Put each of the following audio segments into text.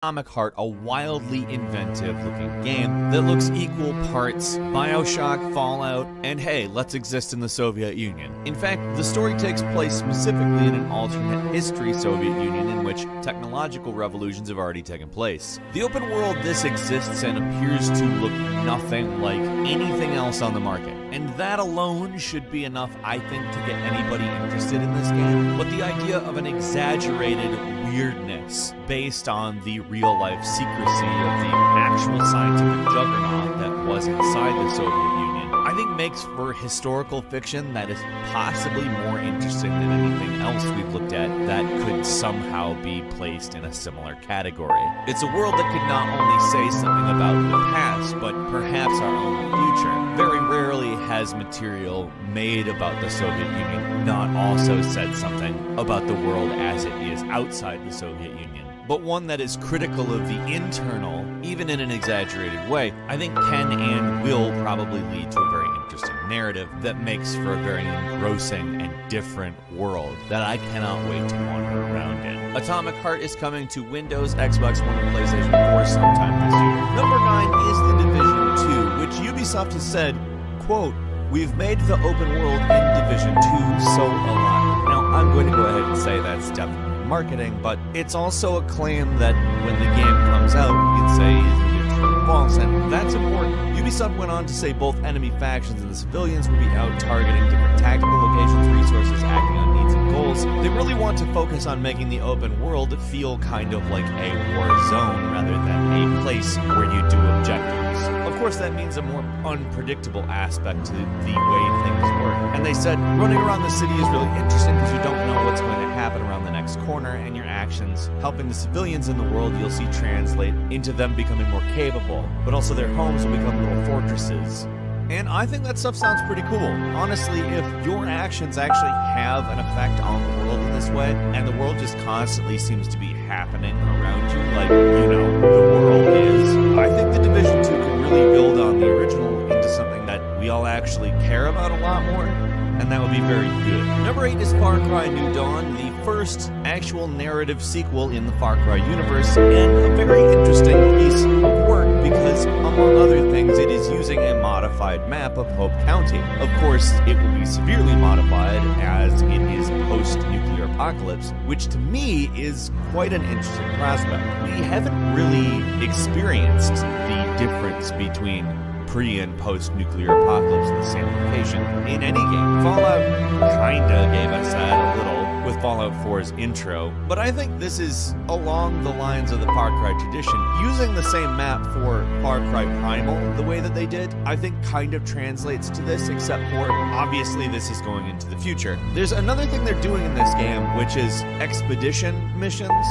Atomic Heart, a wildly inventive looking game that looks equal parts BioShock, Fallout, and hey, let's exist in the Soviet Union. In fact, the story takes place specifically in an alternate history Soviet Union in which technological revolutions have already taken place. The open world this exists in appears to look nothing like anything else on the market, and that alone should be enough, I think, to get anybody interested in this game. But the idea of an exaggerated weirdness based on the real-life secrecy of the actual scientific juggernaut that was inside the Soviet Union, I think makes for historical fiction that is possibly more interesting than anything else we've looked at that could somehow be placed in a similar category. It's a world that could not only say something about the past, but perhaps our own future. Very rarely has material made about the Soviet Union not also said something about the world as it is outside the Soviet Union, but one that is critical of the internal, even in an exaggerated way, I think can and will probably lead to a very interesting narrative that makes for a very engrossing and different world that I cannot wait to wander around in. Atomic Heart is coming to Windows, Xbox One, and PlayStation 4 sometime this year. Number 9 is The Division 2, which Ubisoft has said, quote, "We've made the open world in Division 2 so alive." Now, I'm going to go ahead and say that's definitely marketing, but it's also a claim that when the game comes out, you can say is either true or false, and that's important. Ubisoft went on to say both enemy factions and the civilians will be out targeting different tactical locations, resources, acting on needs and goals. They really want to focus on making the open world feel kind of like a war zone rather than a place where you do objectives. Of course, that means a more unpredictable aspect to the way things work. And they said, running around the city is really interesting because you don't know what's going to happen around the next corner, and your actions helping the civilians in the world you'll see translate into them becoming more capable, but also their homes will become little fortresses. And I think that stuff sounds pretty cool. Honestly, if your actions actually have an effect on the world in this way, and the world just constantly seems to be happening around you, like, the world is, I think The Division 2 can really build on the original into something that we all actually care about a lot more, and that would be very good. Number 8 is Far Cry New Dawn, the first actual narrative sequel in the Far Cry universe, and a very interesting piece of work because, among other things, it is using a modified map of Hope County. Of course, it will be severely modified as it is post-nuclear apocalypse, which to me is quite an interesting prospect. We haven't really experienced the difference between pre- and post-nuclear apocalypse in the same location in any game. Fallout kinda gave us that a little with Fallout 4's intro, but I think this is along the lines of the Far Cry tradition. Using the same map for Far Cry Primal the way that they did, I think kind of translates to this, except for obviously this is going into the future. There's another thing they're doing in this game, which is expedition missions,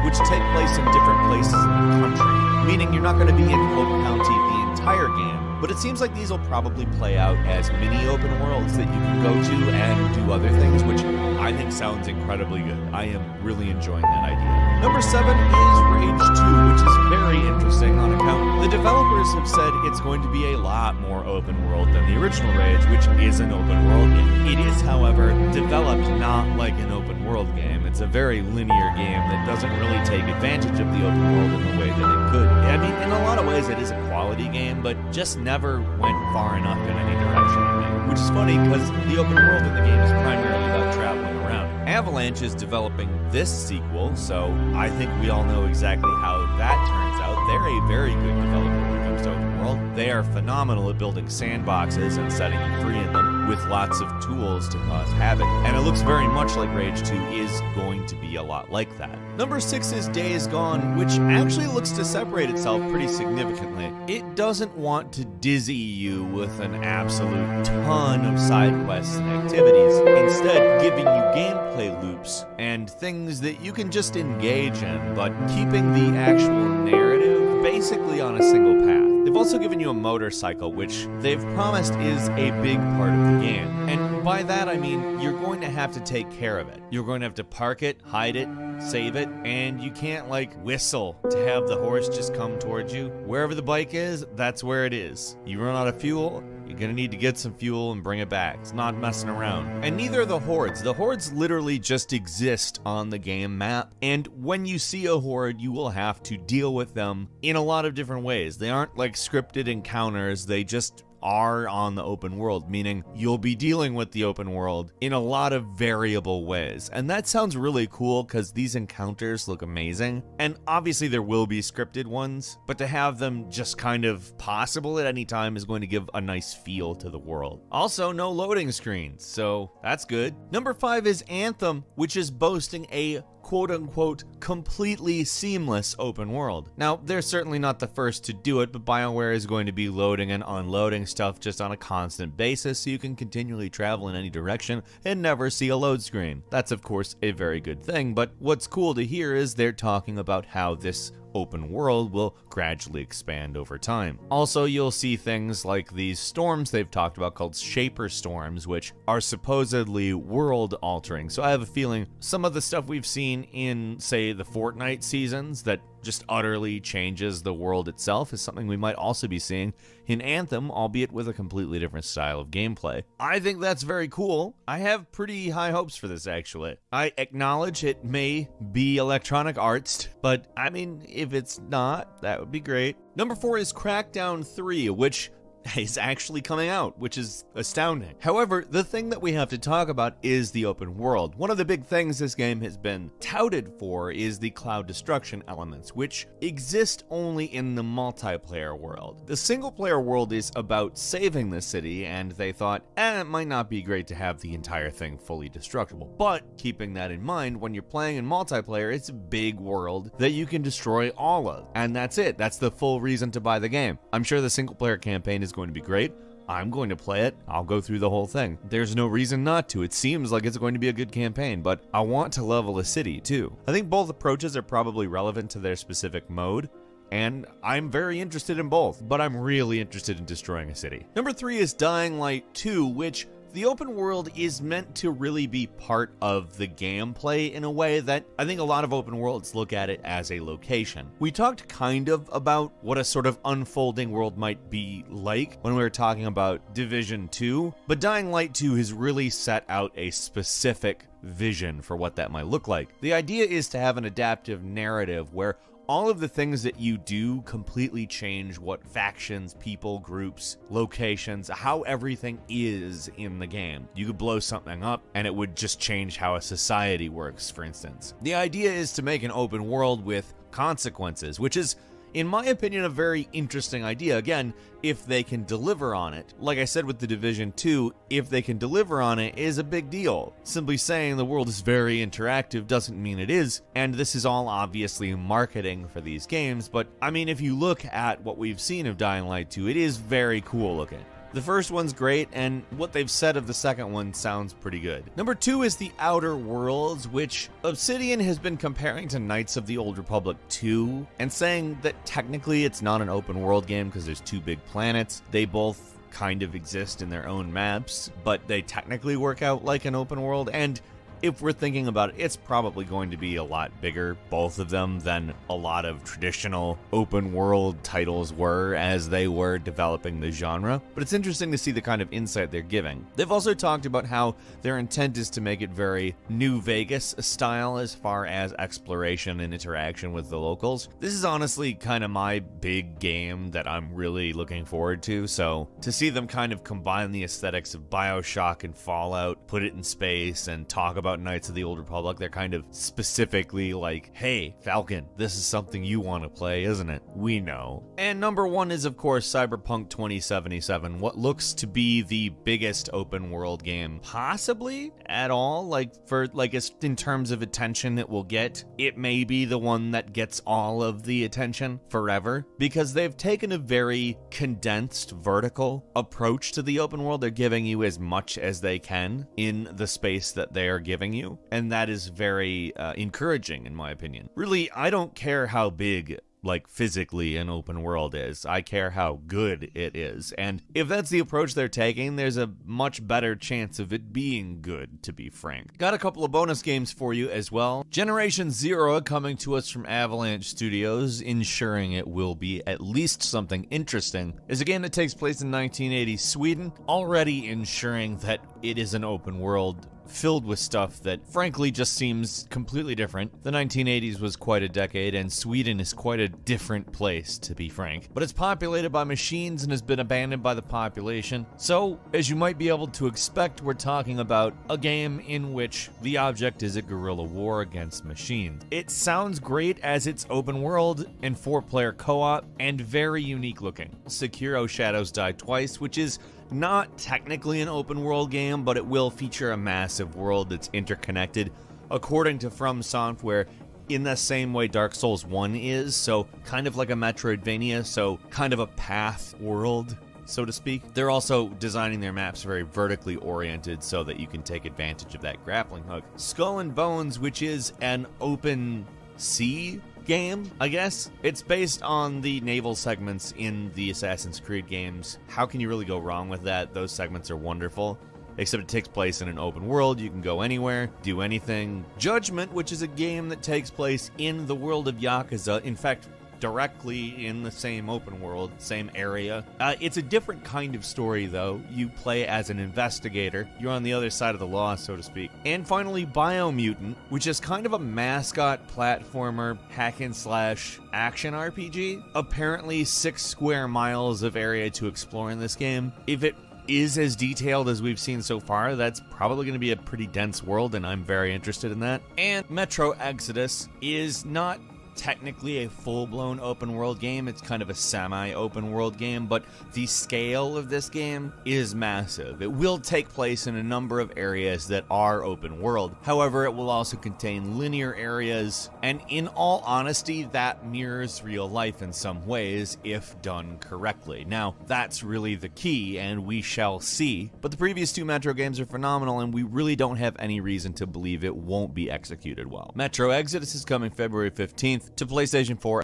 which take place in different places in the country, meaning you're not going to be in Hope County the entire game. But it seems like these will probably play out as mini open worlds that you can go to and do other things, which I think sounds incredibly good. I am really enjoying that idea. Number 7 is Rage 2, which is very interesting on account. The developers have said it's going to be a lot more open world than the original Rage, which is an open world game. It is, however, developed not like an open world game. It's a very linear game that doesn't really take advantage of the open world in the way that it could. I mean, in a lot of ways it is a quality game, but just never went far enough in any direction, I think. Which is funny because the open world in the game is primarily about traveling around. Avalanche is developing this sequel, so I think we all know exactly how that turns out. They're a very good developer when it comes to open world. They are phenomenal at building sandboxes and setting you free in them with lots of tools to cause havoc, and it looks very much like Rage 2 is going to be a lot like that. Number 6 is Days Gone, which actually looks to separate itself pretty significantly. It doesn't want to dizzy you with an absolute ton of side quests and activities, instead giving you gameplay loops and things that you can just engage in, but keeping the actual narrative basically on a single path. They've also given you a motorcycle, which they've promised is a big part of the game. And by that I mean you're going to have to take care of it. You're going to have to park it, hide it, save it, and you can't like whistle to have the horse just come towards you. Wherever the bike is, that's where it is. You run out of fuel, you're gonna need to get some fuel and bring it back. It's not messing around. And neither are the hordes. The hordes literally just exist on the game map, and when you see a horde, you will have to deal with them in a lot of different ways. They aren't like scripted encounters, they just are on the open world, meaning you'll be dealing with the open world in a lot of variable ways. And that sounds really cool because these encounters look amazing. And obviously there will be scripted ones, but to have them just kind of possible at any time is going to give a nice feel to the world. Also, no loading screens, so that's good. Number 5 is Anthem, which is boasting a quote-unquote completely seamless open world. Now, they're certainly not the first to do it, but BioWare is going to be loading and unloading stuff just on a constant basis, so you can continually travel in any direction and never see a load screen. That's of course a very good thing, but what's cool to hear is they're talking about how this open world will gradually expand over time. Also, you'll see things like these storms they've talked about called Shaper Storms, which are supposedly world altering. So I have a feeling some of the stuff we've seen in, say, the Fortnite seasons that just utterly changes the world itself is something we might also be seeing in Anthem, albeit with a completely different style of gameplay. I think that's very cool. I have pretty high hopes for this, actually. I acknowledge it may be Electronic Arts, but I mean, if it's not, that would be great. Number 4 is Crackdown 3, which is actually coming out, which is astounding. However, the thing that we have to talk about is the open world. One of the big things this game has been touted for is the cloud destruction elements, which exist only in the multiplayer world. The single player world is about saving the city, and they thought, it might not be great to have the entire thing fully destructible. But keeping that in mind, when you're playing in multiplayer, it's a big world that you can destroy all of. And that's it. That's the full reason to buy the game. I'm sure the single player campaign is going to be great. I'm going to play it. I'll go through the whole thing. There's no reason not to. It seems like it's going to be a good campaign, but I want to level a city too. I think both approaches are probably relevant to their specific mode, and I'm very interested in both, but I'm really interested in destroying a city. Number 3 is Dying Light 2, which the open world is meant to really be part of the gameplay in a way that I think a lot of open worlds look at it as a location. We talked kind of about what a sort of unfolding world might be like when we were talking about Division 2, but Dying Light 2 has really set out a specific vision for what that might look like. The idea is to have an adaptive narrative where all of the things that you do completely change what factions, people, groups, locations, how everything is in the game. You could blow something up and it would just change how a society works, for instance. The idea is to make an open world with consequences, which is, in my opinion, a very interesting idea. Again, if they can deliver on it. Like I said with the Division 2, if they can deliver on it is a big deal. Simply saying the world is very interactive doesn't mean it is, and this is all obviously marketing for these games, but I mean, if you look at what we've seen of Dying Light 2, it is very cool looking. The first one's great, and what they've said of the second one sounds pretty good. Number 2 is The Outer Worlds, which Obsidian has been comparing to Knights of the Old Republic 2, and saying that technically it's not an open world game because there's 2 big planets. They both kind of exist in their own maps, but they technically work out like an open world, and if we're thinking about it, it's probably going to be a lot bigger, both of them, than a lot of traditional open world titles were as they were developing the genre. But it's interesting to see the kind of insight they're giving. They've also talked about how their intent is to make it very New Vegas style as far as exploration and interaction with the locals. This is honestly kind of my big game that I'm really looking forward to, so to see them kind of combine the aesthetics of BioShock and Fallout, put it in space, and talk about Knights of the Old Republic, they're kind of specifically like, hey, Falcon, this is something you want to play, isn't it? We know. And number 1 is, of course, Cyberpunk 2077, what looks to be the biggest open world game possibly at all, like in terms of attention it will get. It may be the one that gets all of the attention forever, because they've taken a very condensed vertical approach to the open world. They're giving you as much as they can in the space that they are giving you, and that is very encouraging in my opinion. Really, I don't care how big like physically an open world is. I care how good it is. And if that's the approach they're taking, there's a much better chance of it being good, to be frank. Got a couple of bonus games for you as well. Generation Zero coming to us from Avalanche Studios, ensuring it will be at least something interesting, is a game that takes place in 1980 Sweden, already ensuring that it is an open world filled with stuff that frankly just seems completely different. The 1980s was quite a decade, and Sweden is quite a different place, to be frank. But it's populated by machines and has been abandoned by the population. So, as you might be able to expect, we're talking about a game in which the object is a guerrilla war against machines. It sounds great as it's open world and 4-player co-op and very unique looking. Sekiro Shadows Die Twice, which is not technically an open world game, but it will feature a massive world that's interconnected, according to From Software, in the same way Dark Souls 1 is, so kind of like a Metroidvania, so kind of a path world, so to speak. They're also designing their maps very vertically oriented so that you can take advantage of that grappling hook. Skull and Bones, which is an open sea game, I guess. It's based on the naval segments in the Assassin's Creed games. How can you really go wrong with that? Those segments are wonderful. Except it takes place in an open world. You can go anywhere, do anything. Judgment, which is a game that takes place in the world of Yakuza. In fact, directly in the same open world, same area. It's a different kind of story, though. You play as an investigator. You're on the other side of the law, so to speak. And finally, Biomutant, which is kind of a mascot platformer, hack-and-slash action RPG. Apparently 6 square miles of area to explore in this game. If it is as detailed as we've seen so far, that's probably going to be a pretty dense world, and I'm very interested in that. And Metro Exodus is not technically a full-blown open world game. It's kind of a semi-open world game, but the scale of this game is massive. It will take place in a number of areas that are open world. However, it will also contain linear areas, and in all honesty, that mirrors real life in some ways if done correctly. Now, that's really the key, and we shall see. But the previous 2 Metro games are phenomenal, and we really don't have any reason to believe it won't be executed well. Metro Exodus is coming February 15th to PlayStation 4